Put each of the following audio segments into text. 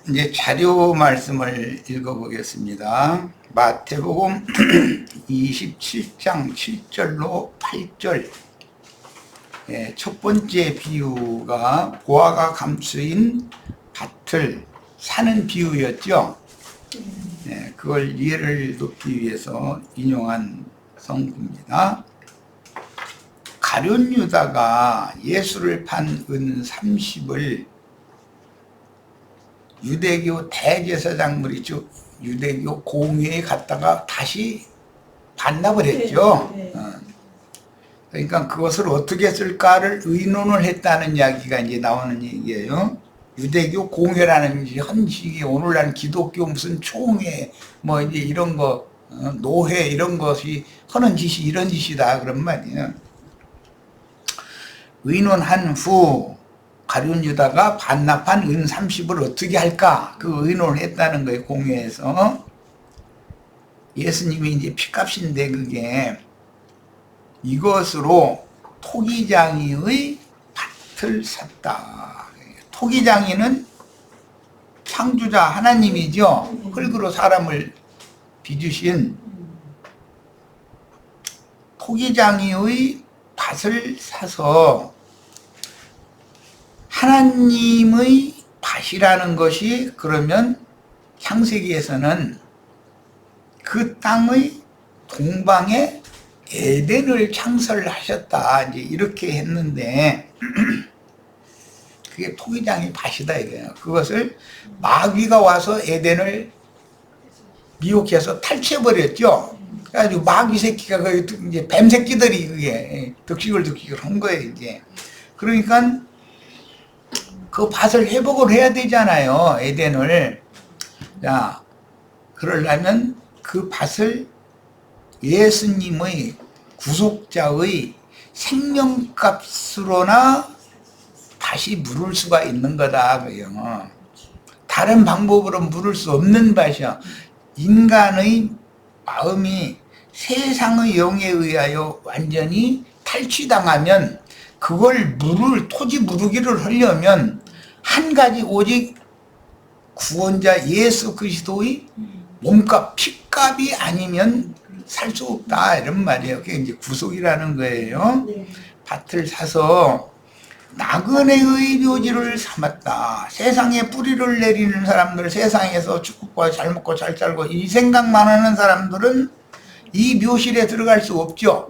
이제 자료 말씀을 읽어보겠습니다. 마태복음 27장 7절로 8절. 첫 번째 비유가 보화가 감추인 밭을 사는 비유였죠. 그걸 이해를 돕기 위해서 인용한 성구입니다. 가룟 유다가 예수를 판 은 30을 유대교 대제사장물이죠. 유대교 공회에 갔다가 다시 반납을 했죠. 그러니까 그것을 어떻게 쓸까를 의논을 했다는 이야기가 이제 나오는 얘기예요. 유대교 공회라는 현식이 오늘날 기독교 무슨 총회 뭐 이제 이런 거 노회 이런 것이 하는 짓이 이런 짓이다 그런 말이에요. 의논한 후 가룟 유다가 반납한 은 30을 어떻게 할까 그 의논을 했다는 거예요. 공회에서. 예수님이 이제 피값인데 그게 이것으로 토기장이의 밭을 샀다. 토기장이는 창조자 하나님이죠. 흙으로 사람을 빚으신 토기장이의 밭을 사서 하나님의 밭이라는 것이 그러면 창세기에서는 그 땅의 동방에 에덴을 창설하셨다 이제 이렇게 했는데 그게 토기장이 밭이다 이거예요. 그것을 마귀가 와서 에덴을 미혹해서 탈취해버렸죠. 그래가지고 마귀 새끼가 그 이제 뱀 새끼들이 그게 득식을 한 거예요 이제. 그러니까 그 밭을 회복을 해야 되잖아요. 에덴을. 자, 그러려면 그 밭을 예수님의 구속자의 생명값으로나 다시 물을 수가 있는 거다. 그요. 다른 방법으로 물을 수 없는 밭이야. 인간의 마음이 세상의 영에 의하여 완전히 탈취당하면 그걸 토지 무르기를 하려면 한 가지 오직 구원자 예수 그리스도의 몸값, 피값이 아니면 살 수 없다 이런 말이에요. 그게 이제 구속이라는 거예요. 밭을 사서 나그네의 묘지를 삼았다. 세상에 뿌리를 내리는 사람들, 세상에서 축복과 잘 먹고 잘 살고 이 생각만 하는 사람들은 이 묘실에 들어갈 수 없죠.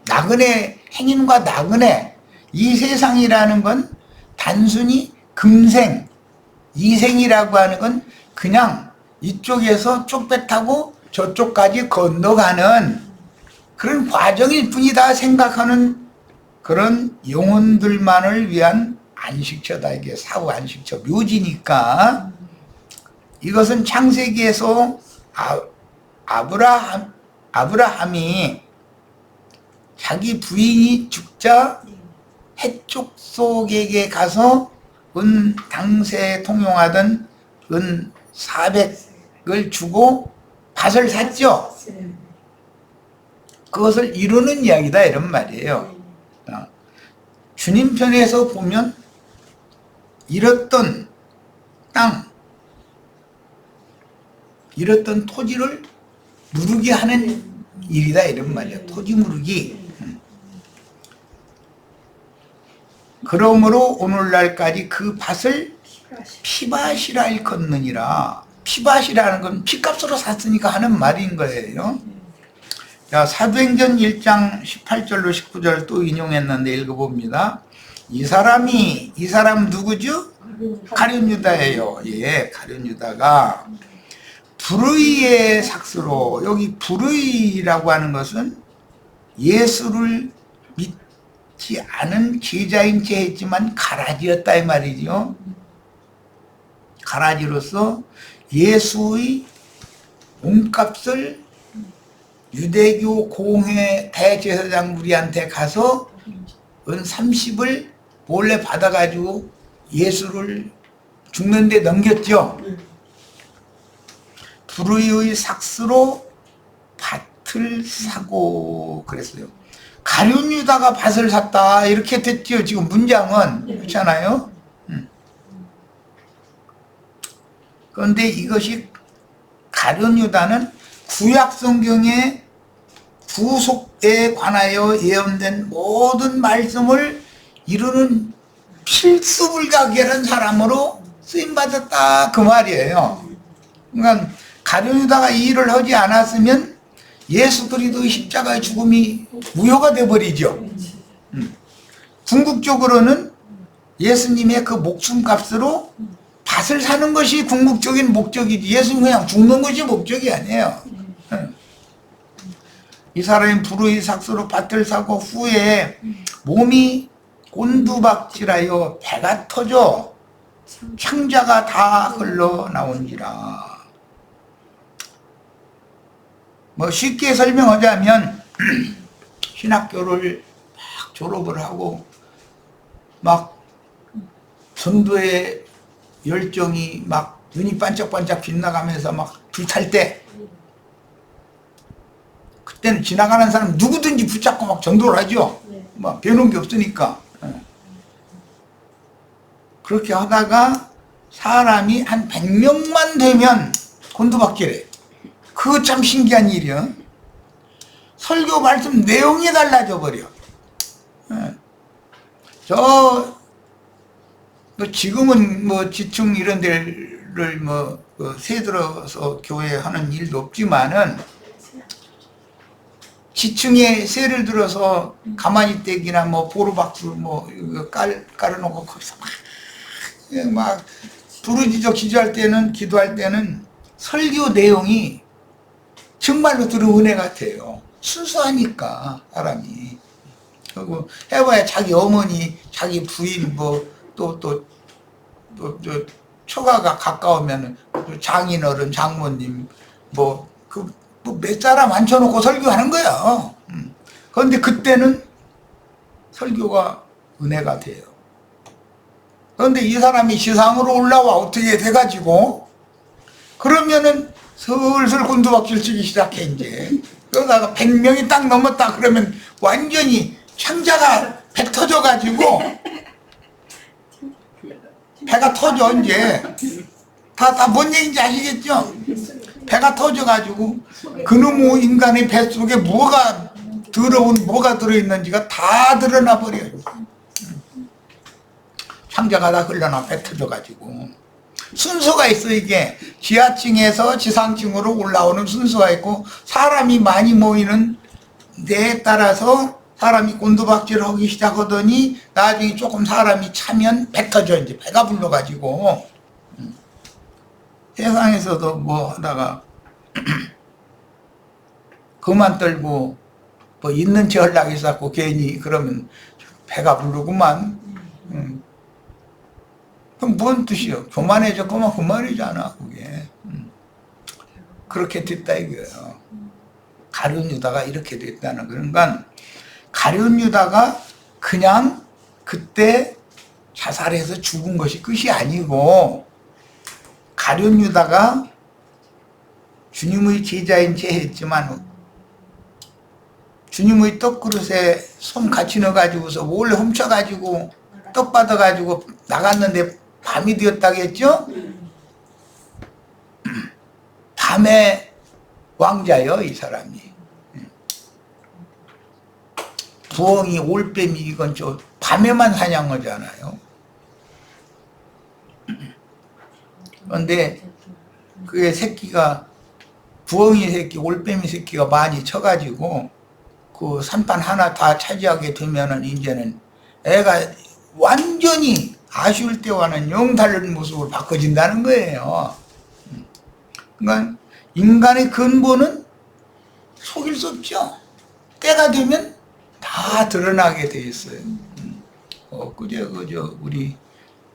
나그네, 행인과 나그네, 이 세상이라는 건 단순히 금생, 이생이라고 하는 건 그냥 이쪽에서 쪽배 타고 저쪽까지 건너가는 그런 과정일 뿐이다 생각하는 그런 영혼들만을 위한 안식처다. 이게 사후 안식처, 묘지니까. 이것은 창세기에서 아브라함이 자기 부인이 죽자 해쪽 속에게 가서 당시에 통용하던 은 400을 주고 밭을 샀죠. 그것을 이루는 이야기다 이런 말이에요. 주님 편에서 보면 잃었던 땅, 잃었던 토지를 무르게 하는 일이다 이런 말이에요. 토지 무르기. 그러므로 오늘날까지 그 밭을 피밭이라 일컫느니라. 피밭이라는 건 피값으로 샀으니까 하는 말인 거예요. 자, 사도행전 1장 18절로 19절 또 인용했는데 읽어봅니다. 이 사람 누구죠? 가룟 유다예요. 예, 가룟 유다가 불의의 삭스로, 여기 불의라고 하는 것은 예수를 믿지 않은 제자인 채 했지만 가라지였다 이 말이죠. 가라지로서 예수의 몸값을 유대교 공회 대제사장 무리한테 가서 은 30을 몰래 받아가지고 예수를 죽는데 넘겼죠. 불의의 삭스로 밭을 사고 그랬어요. 가룟 유다가 밭을 샀다 이렇게 됐죠. 지금 문장은 그렇잖아요. 그런데 이것이 가룟 유다는 구약 성경의 구속에 관하여 예언된 모든 말씀을 이루는 필수불가결한 사람으로 쓰임받았다 그 말이에요. 그러니까 가룟 유다가 이 일을 하지 않았으면 예수 그리스도의 십자가의 죽음이 무효가 되어버리죠. 궁극적으로는 예수님의 그 목숨값으로 밭을 사는 것이 궁극적인 목적이지 예수님 그냥 죽는 것이 목적이 아니에요. 이 사람이 불의 삭수로 밭을 사고 후에 몸이 곤두박질하여 배가 터져 창자가 다 흘러나온지라. 뭐 쉽게 설명하자면 신학교를 막 졸업을 하고 막 전도의 열정이 막 눈이 반짝반짝 빛나가면서 막 불탈 때 그때는 지나가는 사람 누구든지 붙잡고 막 전도를 하죠. 막 배우는 게 없으니까. 그렇게 하다가 사람이 한 100명만 되면 곤두박질해. 그거 참 신기한 일이야. 설교 말씀 내용이 달라져 버려. 뭐 지금은 뭐 지층 이런 데를 뭐 새들어서 교회 하는 일도 없지만은 지층에 새를 들어서 가만히 떼기나 뭐 보루박수 뭐 깔아놓고 거기서 막 부르짖어 기도할 때는 설교 내용이 정말로 들은 은혜 같아요. 순수하니까 사람이. 그리고 해봐야 자기 어머니, 자기 부인 뭐 또 처가가 가까우면 장인어른, 장모님 뭐 몇 사람 앉혀놓고 설교하는 거야. 그런데 그때는 설교가 은혜가 돼요. 그런데 이 사람이 지상으로 올라와 어떻게 돼가지고 그러면은 슬슬 곤두박질 치기 시작해 이제. 그러다가 100명이 딱 넘었다 그러면 완전히 창자가 배 터져가지고 배가 터져 이제. 다 뭔 얘기인지 아시겠죠? 배가 터져가지고 그놈의 인간의 뱃속에 뭐가 들어있는지가 다 드러나 버려요. 창자가 다 흘러나 배 터져가지고. 순서가 있어 이게. 지하층에서 지상층으로 올라오는 순서가 있고 사람이 많이 모이는 데에 따라서 사람이 곤두박질하기 시작하더니 나중에 조금 사람이 차면 배 터져 이제 배가 불러가지고. 세상에서도 뭐 하다가 그만 떨고 뭐 있는 체 하려고 했었고 괜히 그러면 배가 부르구만. 그럼 뭔 뜻이요? 교만해졌구만 그 말이잖아 그게. 그렇게 됐다 이거예요. 가룟 유다가 이렇게 됐다는 그런 건 가룟 유다가 그냥 그때 자살해서 죽은 것이 끝이 아니고 가룟 유다가 주님의 제자인 채 했지만 주님의 떡그릇에 손 같이 넣어가지고서 몰래 훔쳐가지고 떡 받아가지고 나갔는데 밤이 되었다겠죠? 밤의 왕자요 이 사람이. 부엉이 올빼미 이건 저 밤에만 사냥하잖아요. 그런데 그게 새끼가 부엉이 새끼 올빼미 새끼가 많이 쳐가지고 그 산판 하나 다 차지하게 되면은 이제는 애가 완전히 아쉬울 때와는 영 다른 모습으로 바꿔진다는 거예요. 그러니까 인간의 근본은 속일 수 없죠. 때가 되면 다 드러나게 돼 있어요. 그저 우리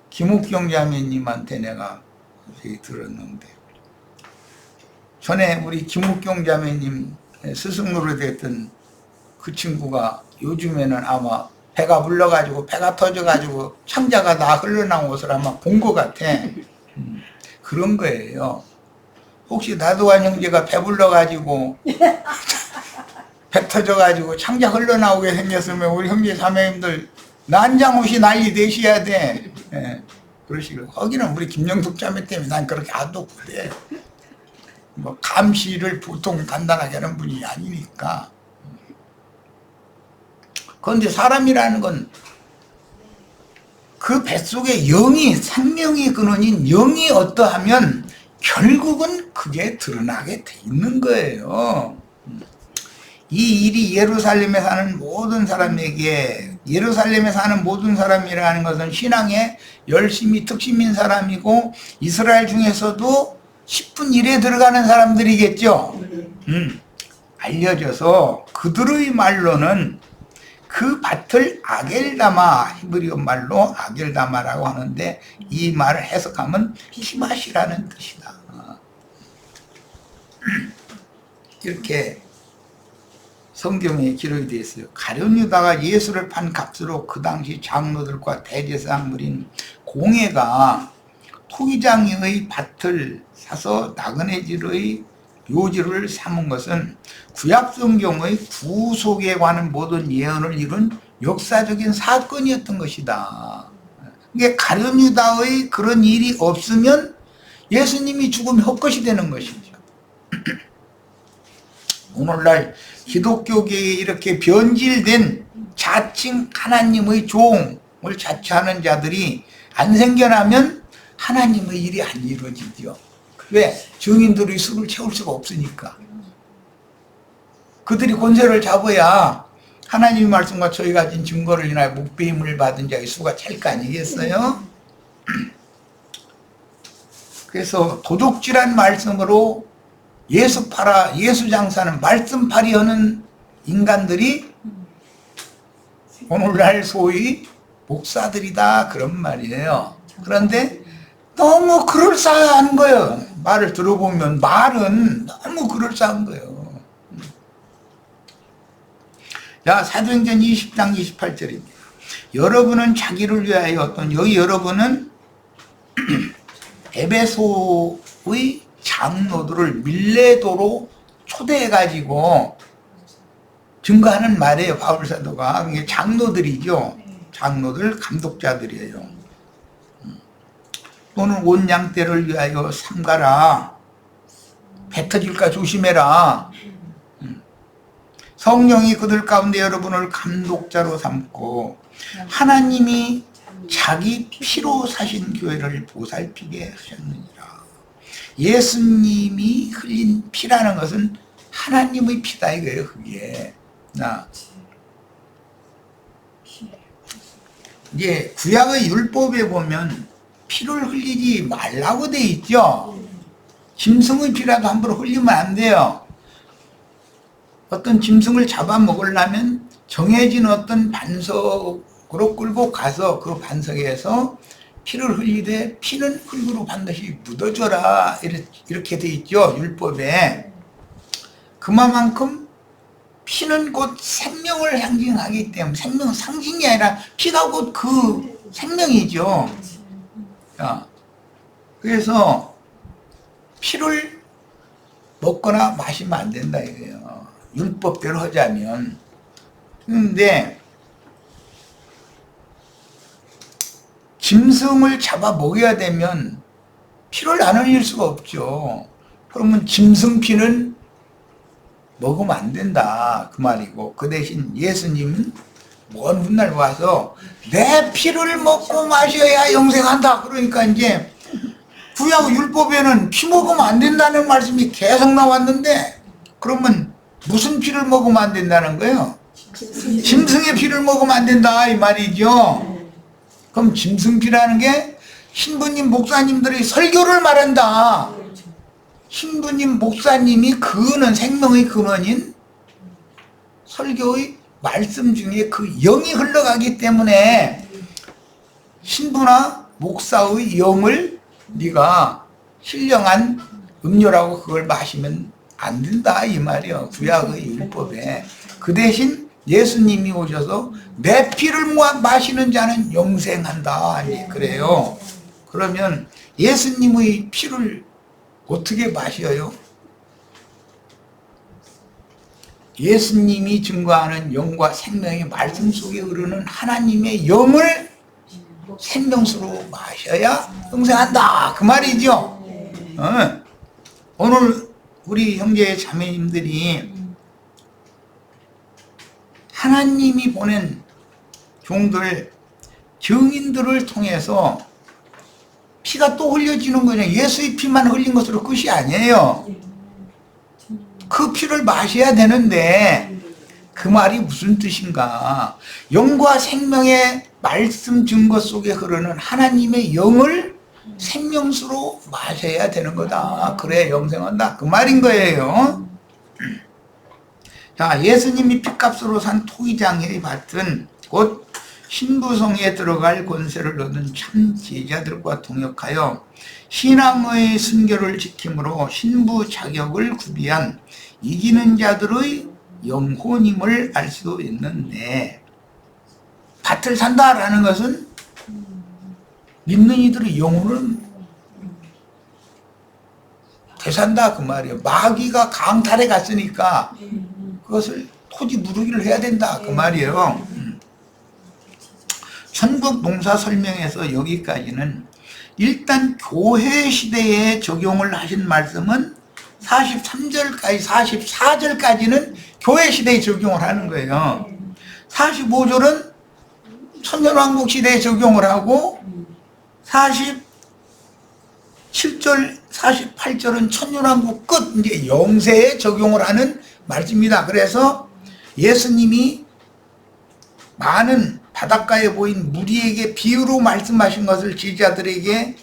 김옥경 자매님한테 내가 들었는데 전에 우리 김옥경 자매님 스승으로 됐던 그 친구가 요즘에는 아마 배가 불러가지고 배가 터져가지고 창자가 다 흘러나온 것을 아마 본 것 같아. 그런 거예요. 혹시 나도한 형제가 배 불러가지고 배 터져가지고 창자 흘러나오게 생겼으면 우리 형제 자매님들 난장옷이 난리 되셔야 돼. 예. 그러시고 거기는 우리 김영숙 자매 때문에 난 그렇게 안 높대. 뭐 감시를 보통 간단하게 하는 분이 아니니까. 그런데 사람이라는 건 그 뱃속에 영이, 생명의 근원인 영이 어떠하면 결국은 그게 드러나게 돼 있는 거예요. 이 일이 예루살렘에 사는 모든 사람에게, 예루살렘에 사는 모든 사람이라는 것은 신앙에 열심히 특심인 사람이고 이스라엘 중에서도 10분 1에 들어가는 사람들이겠죠. 알려져서 그들의 말로는 그 밭을 아겔다마, 히브리어 말로 아겔다마라고 하는데 이 말을 해석하면 피맛이라는 뜻이다. 이렇게 성경에 기록이 되어 있어요. 가룟 유다가 예수를 판 값으로 그 당시 장로들과 대제사장물인 공회가 토기장의 밭을 사서 나그네질의 묘지를 삼은 것은 구약 성경의 구속에 관한 모든 예언을 이룬 역사적인 사건이었던 것이다. 이게 가룟 유다의 그런 일이 없으면 예수님이 죽으면 헛것이 되는 것이죠. 오늘날 기독교계에 이렇게 변질된 자칭 하나님의 종을 자처하는 자들이 안 생겨나면 하나님의 일이 안 이루어지죠. 왜? 증인들의 수를 채울 수가 없으니까. 그들이 권세를 잡아야 하나님의 말씀과 저희 가진 증거를 인하여 묵배임을 받은 자의 수가 찰 거 아니겠어요? 그래서 도둑질한 말씀으로 예수 팔아, 예수 장사는 말씀팔이 하는 인간들이 오늘날 소위 목사들이다 그런 말이에요. 그런데 너무 그럴싸한 거예요. 말을 들어보면 말은 너무 그럴싸한 거예요. 자, 사도행전 20장 28절입니다. 여러분은 자기를 위하여 어떤 여기 여러분은 에베소의 장로들을 밀레도로 초대해가지고 증거하는 말이에요. 바울 사도가. 이게 장로들이죠. 장로들, 감독자들이에요. 또는 온 양떼를 위하여 삼가라. 배 터질까 조심해라. 성령이 그들 가운데 여러분을 감독자로 삼고 하나님이 자기 피로 사신 교회를 보살피게 하셨느니라. 예수님이 흘린 피라는 것은 하나님의 피다 이거예요. 그게 이제 구약의 율법에 보면 피를 흘리지 말라고 돼 있죠. 짐승의 피라도 함부로 흘리면 안 돼요. 어떤 짐승을 잡아먹으려면 정해진 어떤 반석으로 끌고 가서 그 반석에서 피를 흘리되 피는 흙으로 반드시 묻어줘라 이렇게 돼 있죠. 율법에. 그만큼 피는 곧 생명을 상징하기 때문에 생명 상징이 아니라 피가 곧 그 생명이죠. 그래서 피를 먹거나 마시면 안 된다 이거예요. 율법대로 하자면. 그런데 짐승을 잡아 먹여야 되면 피를 안 흘릴 수가 없죠. 그러면 짐승 피는 먹으면 안 된다 그 말이고, 그 대신 예수님은 먼 훗날 와서 내 피를 먹고 마셔야 영생한다. 그러니까 이제 구약 율법에는 피 먹으면 안 된다는 말씀이 계속 나왔는데, 그러면 무슨 피를 먹으면 안 된다는 거예요? 짐승의 피를 먹으면 안 된다 이 말이죠. 그럼 짐승 피라는 게 신부님 목사님들의 설교를 말한다. 신부님 목사님이 그는 생명의 근원인 설교의 말씀 중에 그 영이 흘러가기 때문에 신부나 목사의 영을 네가 신령한 음료라고 그걸 마시면 안 된다 이 말이에요. 구약의 율법에. 그 대신 예수님이 오셔서 내 피를 마시는 자는 영생한다 그래요. 그러면 예수님의 피를 어떻게 마셔요? 예수님이 증거하는 영과 생명의 말씀 속에 흐르는 하나님의 영을 생명수로 마셔야 영생한다 그 말이죠. 오늘 우리 형제 자매님들이 하나님이 보낸 종들 증인들을 통해서 피가 또 흘려지는 거냐. 예수의 피만 흘린 것으로 끝이 아니에요. 그 피를 마셔야 되는데 그 말이 무슨 뜻인가. 영과 생명의 말씀 증거 속에 흐르는 하나님의 영을 생명수로 마셔야 되는 거다. 그래야 영생한다 그 말인 거예요. 자, 예수님이 피값으로 산 토기장의 밭은 곧 신부성에 들어갈 권세를 얻은 참 제자들과 동역하여 신앙의 순결을 지킴으로 신부 자격을 구비한 이기는 자들의 영혼임을 알 수도 있는데, 밭을 산다라는 것은 믿는 이들의 영혼을 되산다 그 말이에요. 마귀가 강탈해 갔으니까 그것을 토지 무르기를 해야 된다 그 말이에요. 천국 농사 설명에서 여기까지는 일단 교회 시대에 적용을 하신 말씀은 43절까지 44절까지는 교회 시대에 적용을 하는 거예요. 45절은 천년왕국 시대에 적용을 하고 47절 48절은 천년왕국 끝 이제 영세에 적용을 하는 말씀입니다. 그래서 예수님이 많은 바닷가에 보인 무리에게 비유로 말씀하신 것을 제자들에게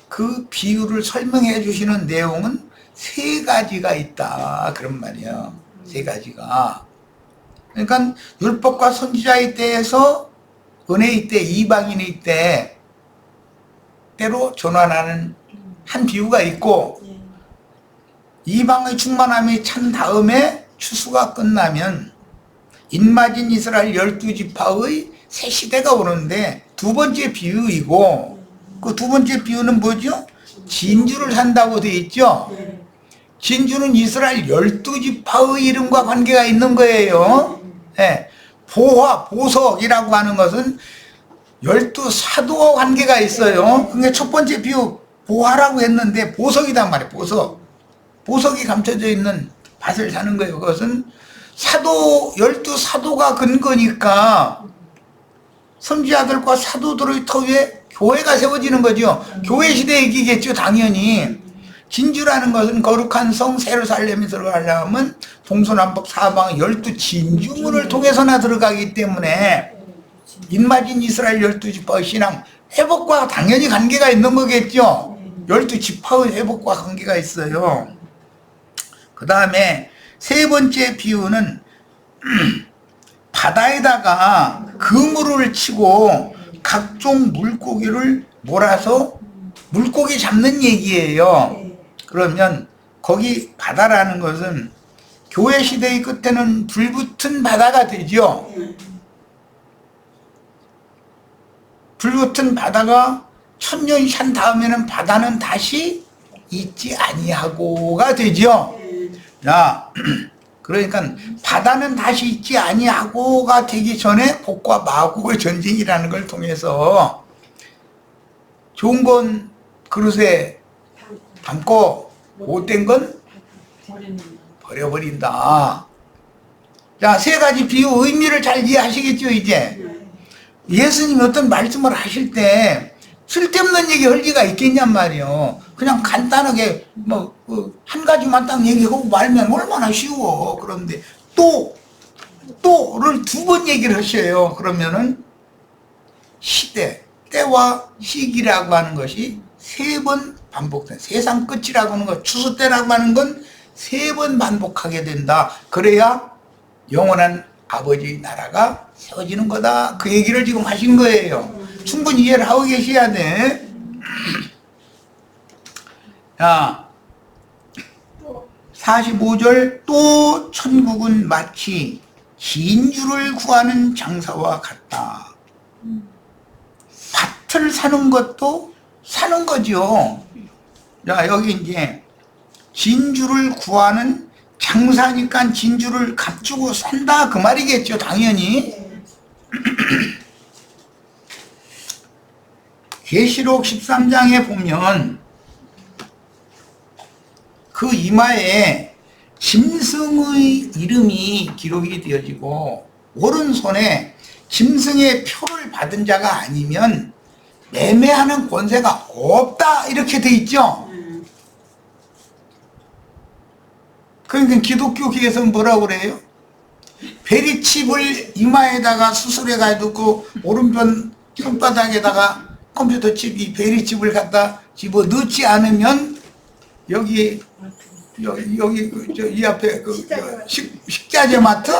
그 비유를 설명해 주시는 내용은 세 가지가 있다 그런 말이에요. 세 가지가. 그러니까 율법과 선지자의 때에서 은혜의 때 이방인의 때 때로 전환하는 한 비유가 있고, 이방의 충만함이 찬 다음에 추수가 끝나면 인맞은 이스라엘 12지파의 새 시대가 오는데 두 번째 비유이고, 그 두 번째 비유는 뭐죠? 진주를 산다고 되어 있죠. 진주는 이스라엘 12지파의 이름과 관계가 있는 거예요. 네. 보화, 보석이라고 하는 것은 12사도와 관계가 있어요. 그게 첫 번째 비유 보화라고 했는데 보석이단 말이에요. 보석. 보석이 감춰져 있는 밭을 사는 거예요. 그것은 사도, 12사도가 근거니까 선지자들과 사도들의 터위에 교회가 세워지는 거죠. 교회 시대 얘기겠죠, 당연히. 진주라는 것은 거룩한 성 예루살렘에 들어가려면 동서남북 사방 12진주문을 통해서나 들어가기 때문에 인맞은 이스라엘 12지파의 신앙 회복과 당연히 관계가 있는 거겠죠. 12지파의 회복과 관계가 있어요. 그 다음에 세 번째 비유는 바다에다가 그물을 치고 각종 물고기를 몰아서 물고기 잡는 얘기예요. 그러면 거기 바다라는 것은 교회 시대의 끝에는 불붙은 바다가 되죠. 불붙은 바다가 천년이 산 다음에는 바다는 다시 있지 아니하고가 되죠. 자, 그러니까 바다는 다시 있지 아니하고가 되기 전에 복과 마곡의 전쟁이라는 걸 통해서 좋은 건 그릇에 담고 못된 건 버려버린다. 자, 세 가지 비유 의미를 잘 이해하시겠죠, 이제? 예수님이 어떤 말씀을 하실 때 쓸데없는 얘기 할 리가 있겠냔 말이에요. 그냥 간단하게 뭐 한 가지만 딱 얘기하고 말면 얼마나 쉬워. 그런데 또를 두 번 얘기를 하셔요. 그러면은 시대, 때와 시기라고 하는 것이 세 번 반복된, 세상 끝이라고 하는 것, 추수 때라고 하는 건 세 번 반복하게 된다. 그래야 영원한 아버지 나라가 세워지는 거다. 그 얘기를 지금 하신 거예요. 충분히 이해를 하고 계셔야 돼. 자, 45절 또 천국은 마치 진주를 구하는 장사와 같다. 밭을 사는 것도 사는 거죠. 자, 여기 이제 진주를 구하는 장사니까 진주를 값주고 산다 그 말이겠죠, 당연히. 계시록 13장에 보면 그 이마에 짐승의 이름이 기록이 되어지고 오른손에 짐승의 표를 받은 자가 아니면 매매하는 권세가 없다 이렇게 돼 있죠. 그러니까 기독교계에서는 뭐라고 그래요? 베리칩을 이마에다가 수술해가지고 오른편 손바닥에다가 컴퓨터 칩 이 베리칩을 갖다 집어 넣지 않으면 여기 이 앞에 식자재 마트?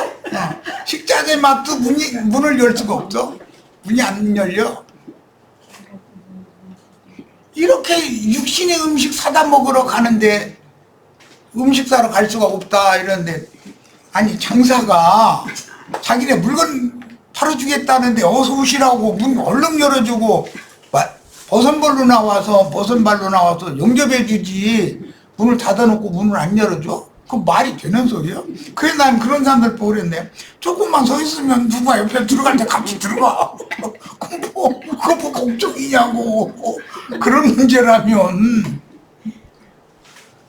식자재 마트 문을 열 수가 없어. 문이 안 열려. 이렇게 육신의 음식 사다 먹으러 가는데 음식 사러 갈 수가 없다 이러는데, 아니 장사가 자기네 물건 팔아주겠다는데 어서 오시라고 문 얼른 열어주고 버선발로 나와서 영접해 주지 문을 닫아놓고 문을 안 열어줘? 그 말이 되는 소리야? 그래서 난 그런 사람들 보고 그랬네. 조금만 서 있으면 누가 옆에 들어갈 때 같이 들어가. 그거 뭐 걱정이냐고. 그런 문제라면.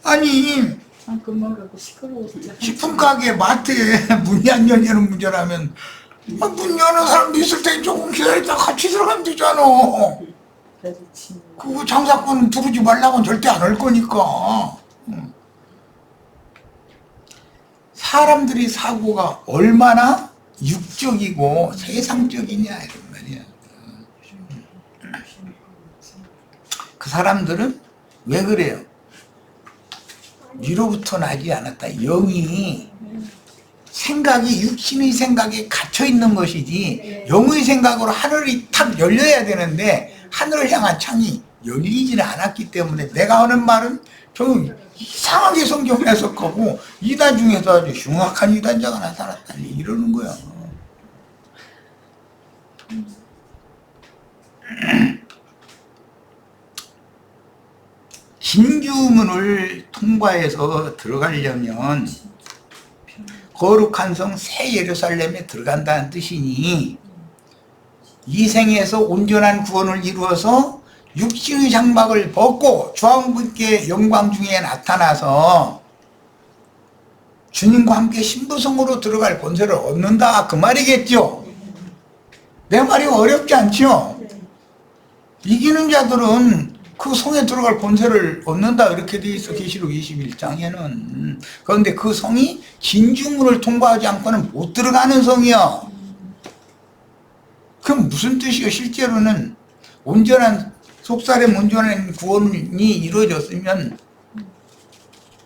아니 식품 가게 마트에 문이 안 열리는 문제라면 문 여는 사람도 있을 때 조금 기다렸다 같이 들어가면 되잖아. 그거 장사꾼 부르지 말라고는 절대 안 할 거니까. 사람들이 사고가 얼마나 육적이고 세상적이냐 이런 말이야. 그 사람들은 왜 그래요? 위로부터 나지 않았다. 영이 생각이 육신의 생각에 갇혀 있는 것이지 영의 생각으로 하늘이 탁 열려야 되는데 하늘을 향한 창이 열리지는 않았기 때문에 내가 하는 말은 좀 이상하게 성경 해석하고 이단 중에서 아주 흉악한 이단자가 나타났다 이러는 거야. 진주문을 통과해서 들어가려면 거룩한 성 새 예루살렘에 들어간다는 뜻이니 이 생에서 온전한 구원을 이루어서 육신의 장막을 벗고 주왕분께 영광 중에 나타나서 주님과 함께 신부성으로 들어갈 권세를 얻는다 그 말이겠죠. 내 말이 어렵지 않죠. 이기는 자들은 그 성에 들어갈 권세를 얻는다 이렇게 되어 있어. 계시록 21장에는. 그런데 그 성이 진주문을 통과하지 않고는 못 들어가는 성이야. 그럼 무슨 뜻이요? 실제로는 온전한 속사람 온전한 구원이 이루어졌으면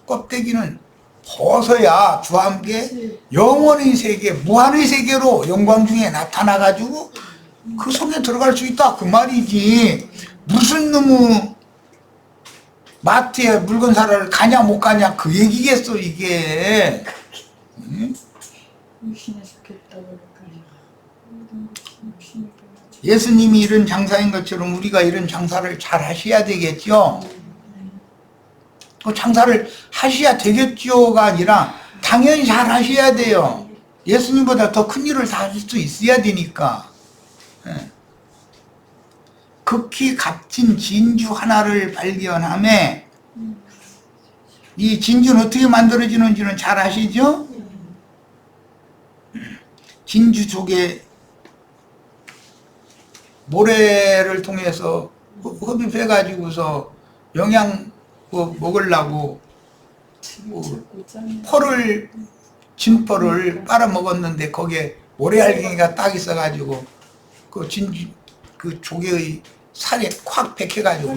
껍데기는 벗어야 주와 함께 영원의 세계, 무한의 세계로 영광 중에 나타나가지고 그 성에 들어갈 수 있다 그 말이지. 무슨 놈의 마트에 물건 사러 가냐 못 가냐 그 얘기겠어 이게. 응? 예수님이 이런 장사인 것처럼 우리가 이런 장사를 잘 하셔야 되겠죠. 그 장사를 하셔야 되겠죠가 아니라 당연히 잘 하셔야 돼요. 예수님보다 더 큰 일을 다 하실 수 있어야 되니까. 극히 값진 진주 하나를 발견함에 이 진주는 어떻게 만들어지는지는 잘 아시죠? 진주 속에 모래를 통해서 흡입해가지고서 영양 먹으려고 진포를 빨아먹었는데 거기에 모래알갱이가 딱 있어가지고 그 진주 그 조개의 살에 콱 박혀가지고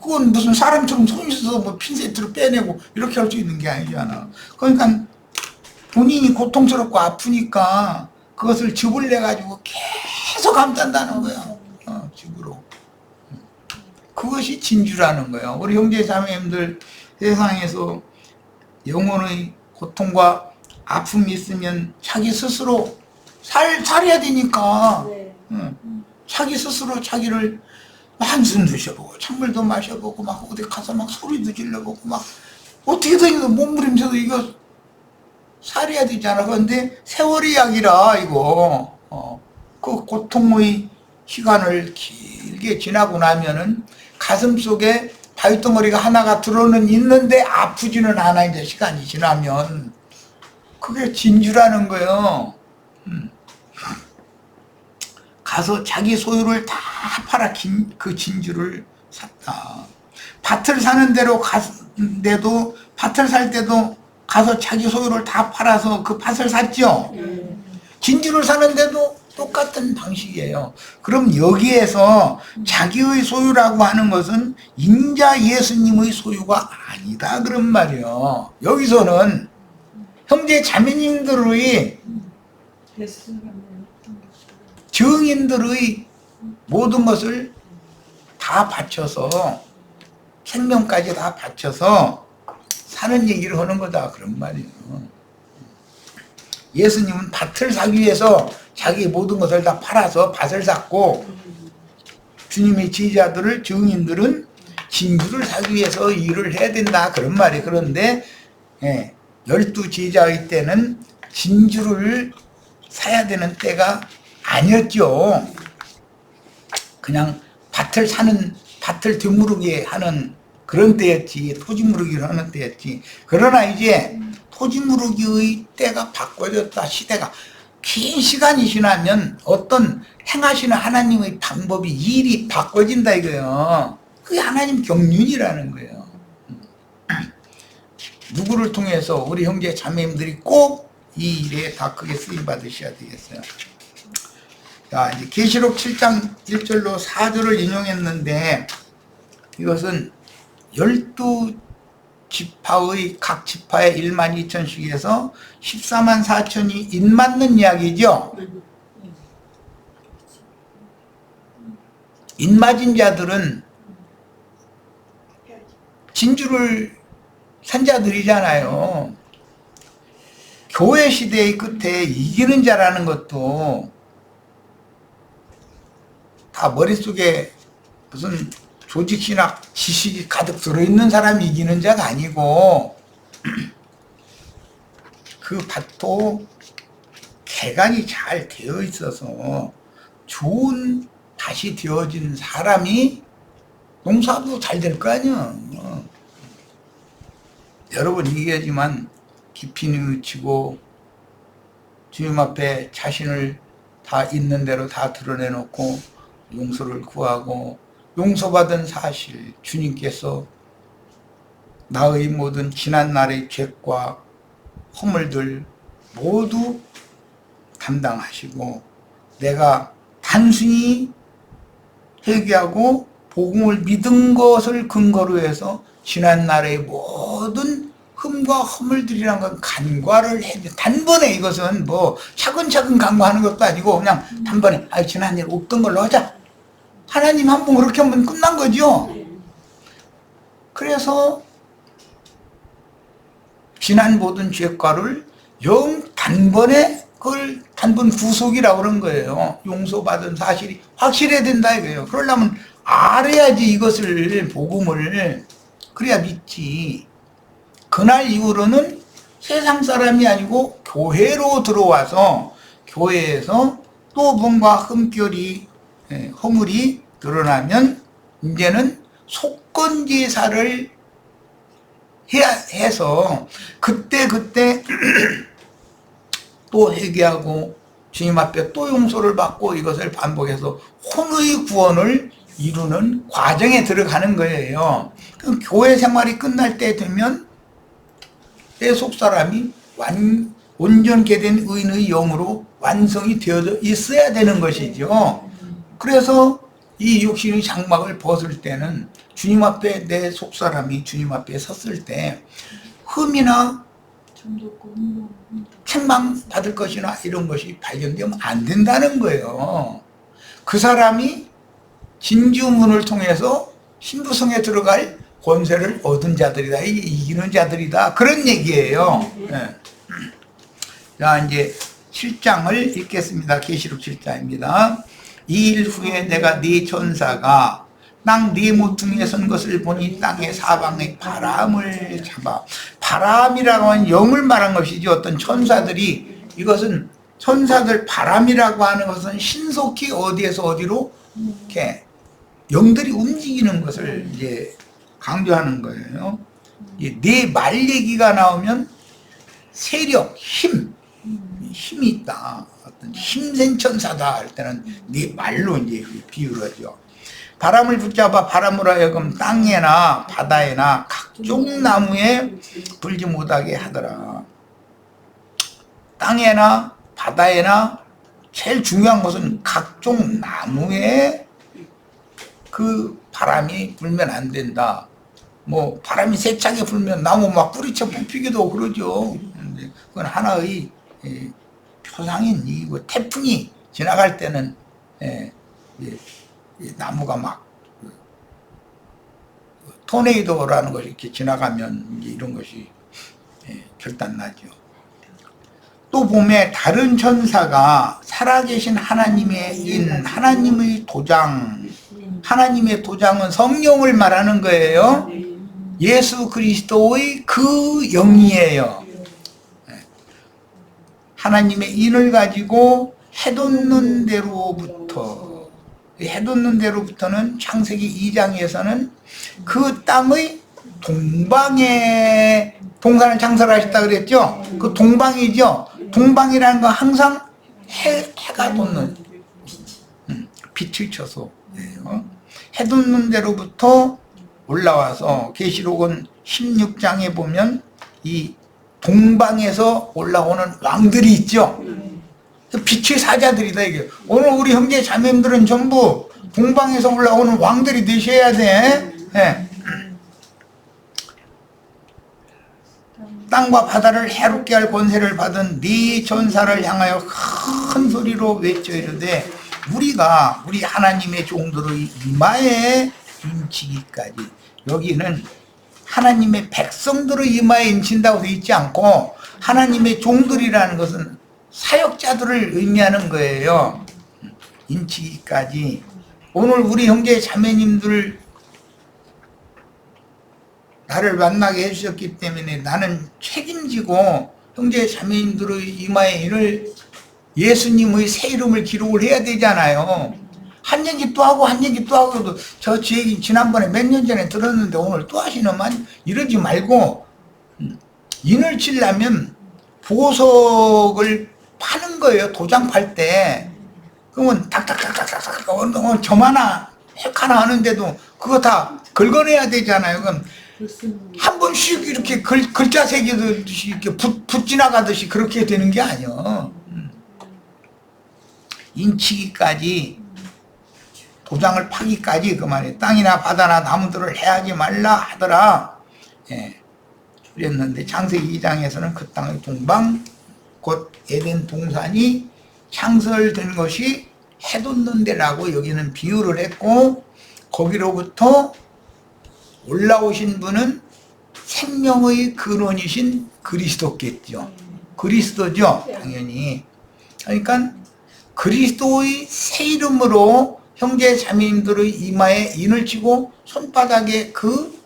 그건 무슨 사람처럼 손 있어서 뭐 핀세트로 빼내고 이렇게 할 수 있는 게 아니잖아. 그러니까 본인이 고통스럽고 아프니까 그것을 즙을 내가지고 계속 감싼다는 거야. 즙으로. 그것이 진주라는 거야. 우리 형제 자매님들 세상에서 영혼의 고통과 아픔이 있으면 자기 스스로 살아야 되니까 자기 스스로 자기를 한숨 드셔보고 찬물도 마셔보고 막 어디 가서 막 소리도 질러보고 막 어떻게든 몸부림쳐도 이거 살아야 되잖아. 그런데 세월이 약이라 이거 그 고통의 시간을 길게 길게 지나고 나면은 가슴 속에 바위덩어리가 하나가 들어는 있는데 아프지는 않아. 이제 시간이 지나면 그게 진주라는 거예요. 가서 자기 소유를 다 팔아 그 진주를 샀다. 밭을 사는 대로 갔는데도 밭을 살 때도 가서 자기 소유를 다 팔아서 그 밭을 샀죠. 진주를 사는데도 똑같은 방식이에요. 그럼 여기에서 자기의 소유라고 하는 것은 인자 예수님의 소유가 아니다 그런 말이에요. 여기서는 형제 자매님들의 증인들의 모든 것을 다 바쳐서 생명까지 다 바쳐서 사는 얘기를 하는 거다 그런 말이에요. 예수님은 밭을 사기 위해서 자기 모든 것을 다 팔아서 밭을 샀고, 주님의 제자들을 증인들은 진주를 사기 위해서 일을 해야 된다 그런 말이에요. 그런데 12제자의 때는 진주를 사야 되는 때가 아니었죠. 그냥 밭을 되무르게 하는 그런 때였지, 토지 무르기를 하는 때였지. 그러나 이제 토지 무르기의 때가 바꿔졌다. 시대가 긴 시간이 지나면 어떤 행하시는 하나님의 방법이 일이 바꿔진다 이거예요. 그게 하나님 경륜이라는 거예요. 누구를 통해서 우리 형제 자매님들이 꼭 이 일에 다 크게 쓰임 받으셔야 되겠어요. 자, 이제 계시록 7장 1절로 4절을 인용했는데, 이것은 12지파의 각 지파의 12,000씩에서 14만 4천이 인맞는 이야기죠. 인맞은 자들은 진주를 산 자들이잖아요. 교회 시대의 끝에 이기는 자라는 것도 다 머릿속에 무슨 조직신학 지식이 가득 들어있는 사람이 이기는 자가 아니고, 그 밭도 개간이 잘 되어 있어서 좋은 밭이 되어진 사람이 농사도 잘 될 거 아니야. 여러 번 얘기하지만 깊이 뉘우치고 주님 앞에 자신을 다 있는 대로 다 드러내놓고 용서를 구하고, 용서받은 사실, 주님께서 나의 모든 지난날의 죄과 허물들 모두 담당하시고, 내가 단순히 회개하고 복음을 믿은 것을 근거로 해서 지난날의 모든 흠과 허물들이란 건 간과를 해. 단번에, 이것은 뭐 차근차근 간과하는 것도 아니고 그냥 단번에 지난 일 없던 걸로 하자. 하나님 한 번 그렇게 하면 끝난 거죠. 그래서 지난 모든 죄과를 단번에 그걸 단번 구속이라고 그런 거예요. 용서받은 사실이 확실해야 된다 이거예요. 그러려면 알아야지 이것을, 복음을. 그래야 믿지. 그날 이후로는 세상 사람이 아니고 교회로 들어와서 교회에서 또 뭔가 흠결이, 허물이 드러나면 이제는 속건제사를 해서 그때 또 회개하고 주님 앞에 또 용서를 받고 이것을 반복해서 혼의 구원을 이루는 과정에 들어가는 거예요. 그럼 교회 생활이 끝날 때 되면 내 속사람이 온전케 된 의인의 영으로 완성이 되어져 있어야 되는 것이죠. 그래서 이 육신의 장막을 벗을 때는 주님 앞에 내 속사람이 주님 앞에 섰을 때 흠이나 책망 받을 것이나 이런 것이 발견되면 안 된다는 거예요. 그 사람이 진주문을 통해서 신부성에 들어갈 권세를 얻은 자들이다. 이게 이기는 자들이다. 그런 얘기예요. 네. 자, 이제 7장을 읽겠습니다. 계시록 7장입니다. 이 일 후에 내가 네 천사가 땅 네 모퉁이에 선 것을 보니 땅의 사방에 바람을 잡아. 바람이라고 하는 영을 말한 것이죠. 어떤 천사들이, 이것은 천사들, 바람이라고 하는 것은 신속히 어디에서 어디로 이렇게 영들이 움직이는 것을 이제 강조하는 거예요. 내 말 얘기가 나오면 세력, 힘이 있다. 어떤 힘센 천사다 할 때는 네 말로 이제 비유를 하죠. 바람을 붙잡아 바람으로 하여금 땅에나 바다에나 각종 나무에 불지 못하게 하더라. 땅에나 바다에나 제일 중요한 것은 각종 나무에 그 바람이 불면 안 된다. 뭐 바람이 세차게 불면 나무 막 뿌리쳐 뽑히기도 그러죠. 그건 하나의 표상인 이고 태풍이 지나갈 때는 나무가 막 토네이도라는 것이 이렇게 지나가면 이제 이런 것이 결단나죠. 또 보면 다른 천사가 살아계신 하나님의 인, 하나님의 도장, 하나님의 도장은 성령을 말하는 거예요. 예수 그리스도의 그 영이에요. 하나님의 인을 가지고 해돋는 데로부터는 창세기 2장에서는 그 땅의 동방에 동산을 창설하셨다 그랬죠. 그 동방이죠. 동방이라는 건 항상 해가 돋는 빛을 쳐서 해 돋는 데로부터 올라와서 계시록은 16장에 보면 이 동방에서 올라오는 왕들이 있죠. 빛의 사자들이다 이게. 오늘 우리 형제 자매님들은 전부 동방에서 올라오는 왕들이 되셔야 돼. 땅과 바다를 해롭게 할 권세를 받은 네 전사를 향하여 큰 소리로 외쳐 이르되 우리가 우리 하나님의 종들의 이마에 인치기까지. 여기는 하나님의 백성들의 이마에 인친다고 되어 있지 않고 하나님의 종들이라는 것은 사역자들을 의미하는 거예요. 인치기까지. 오늘 우리 형제 자매님들 나를 만나게 해주셨기 때문에 나는 책임지고 형제 자매님들의 이마에 인을 예수님의 새 이름을 기록을 해야 되잖아요. 한 얘기 또 하고 한 얘기 또 하고 저 얘기 지난번에 몇 년 전에 들었는데 오늘 또 하시는만 이러지 말고 인을 치려면 보석을 파는 거예요. 도장 팔 때. 그러면 닥닥닥닥닥 점 하나 핵 하나 하는데도 그거 다 긁어내야 되잖아요. 그럼 한 번씩 이렇게 글자 새기듯이 이렇게 붓 지나가듯이 그렇게 되는 게 아니야. 인치기까지 도장을 파기까지 그 말이에요. 땅이나 바다나 나무들을 해하지 말라 하더라. 그랬는데 창세기 2장에서는 그 땅의 동방 곧 에덴 동산이 창설된 것이 해돋는 데라고 여기는 비유를 했고 거기로부터 올라오신 분은 생명의 근원이신 그리스도겠죠. 그리스도죠. 당연히. 그러니까 그리스도의 새 이름으로 형제 자매님들의 이마에 인을 치고 손바닥에 그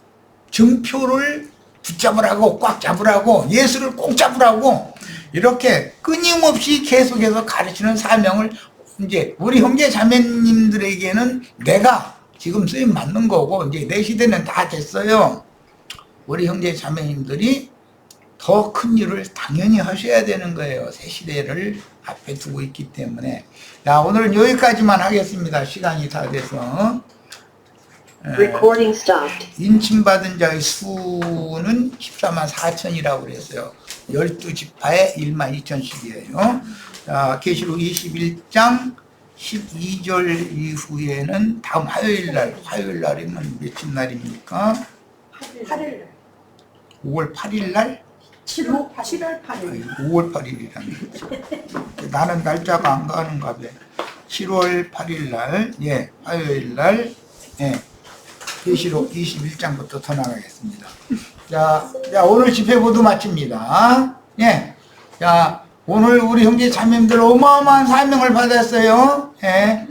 증표를 붙잡으라고 꽉 잡으라고 예수를 꼭 잡으라고 이렇게 끊임없이 계속해서 가르치는 사명을 이제 우리 형제 자매님들에게는 내가 지금 쓰임 맞는 거고 이제 내 시대는 다 됐어요. 우리 형제 자매님들이 더 큰 일을 당연히 하셔야 되는 거예요. 새 시대를 앞에 두고 있기 때문에. 자, 오늘은 여기까지만 하겠습니다. 시간이 다 돼서. 인침받은 자의 수는 14만 4천이라고 그랬어요. 12지파에 1만 2천씩이에요. 자, 계시록 21장 12절 이후에는 다음 화요일날이면 며칠 날입니까? 8일 5월 8일날? 7월 8일 5월 8일이라는 나는 날짜가 안 가는가 봐. 7월 8일날 예, 화요일날 예, 계시록 21장부터 더 나가겠습니다. 자, 오늘 집회 모두 마칩니다. 예, 자, 오늘 우리 형제 자매님들 어마어마한 사명을 받았어요. 예.